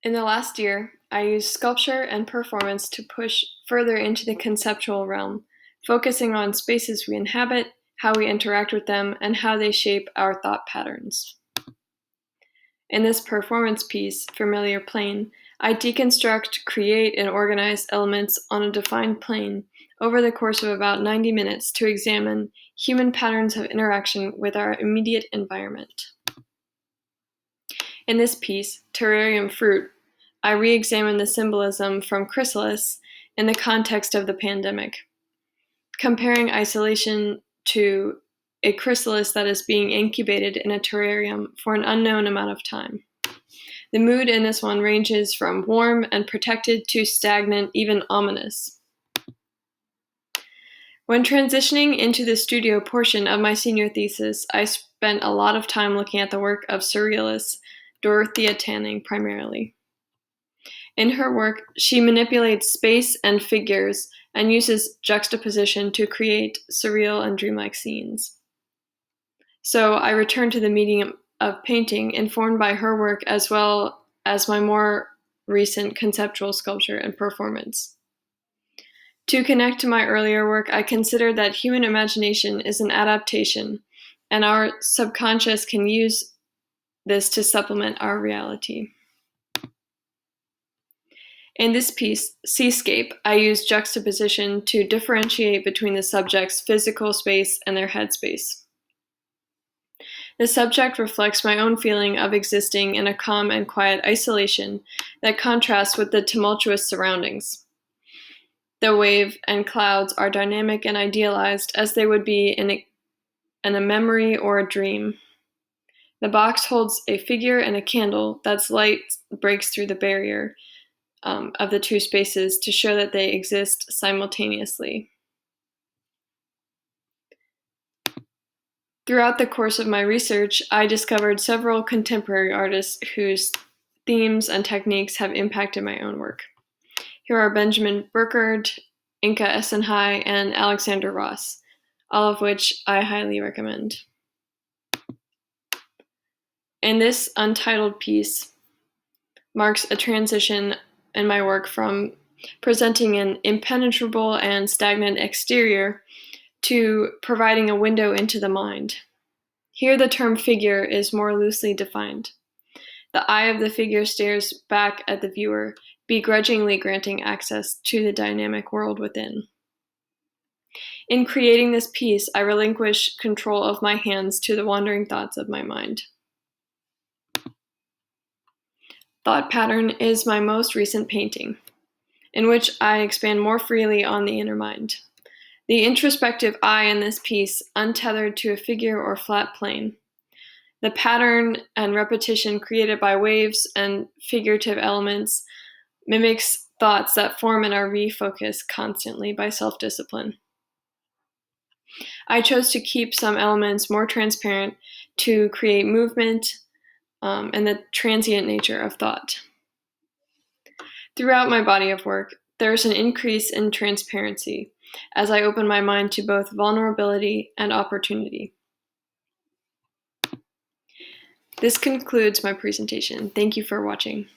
In the last year, I used sculpture and performance to push further into the conceptual realm, focusing on spaces we inhabit, how we interact with them, and how they shape our thought patterns. In this performance piece, Familiar Plane, I deconstruct, create, and organize elements on a defined plane over the course of about 90 minutes to examine human patterns of interaction with our immediate environment. In this piece, Terrarium Fruit, I re-examine the symbolism from chrysalis in the context of the pandemic, comparing isolation to a chrysalis that is being incubated in a terrarium for an unknown amount of time. The mood in this one ranges from warm and protected to stagnant, even ominous. When transitioning into the studio portion of my senior thesis, I spent a lot of time looking at the work of surrealist Dorothea Tanning primarily. In her work, she manipulates space and figures and uses juxtaposition to create surreal and dreamlike scenes. So I returned to the medium of painting, informed by her work as well as my more recent conceptual sculpture and performance. To connect to my earlier work, I considered that human imagination is an adaptation, and our subconscious can use this to supplement our reality. In this piece, Seascape, I use juxtaposition to differentiate between the subject's physical space and their headspace. The subject reflects my own feeling of existing in a calm and quiet isolation that contrasts with the tumultuous surroundings. The wave and clouds are dynamic and idealized as they would be in a memory or a dream. The box holds a figure and a candle that's light breaks through the barrier of the two spaces to show that they exist simultaneously. Throughout the course of my research, I discovered several contemporary artists whose themes and techniques have impacted my own work. Here are Benjamin Burkhardt, Inka Essenhai, and Alexander Ross, all of which I highly recommend. And this untitled piece marks a transition in my work from presenting an impenetrable and stagnant exterior to providing a window into the mind. Here the term figure is more loosely defined. The eye of the figure stares back at the viewer, begrudgingly granting access to the dynamic world within. In creating this piece, I relinquish control of my hands to the wandering thoughts of my mind. Thought Pattern is my most recent painting, in which I expand more freely on the inner mind. The introspective I in this piece, untethered to a figure or flat plane. The pattern and repetition created by waves and figurative elements mimics thoughts that form and are refocused constantly by self-discipline. I chose to keep some elements more transparent to create movement and the transient nature of thought. Throughout my body of work, there's an increase in transparency as I open my mind to both vulnerability and opportunity. This concludes my presentation. Thank you for watching.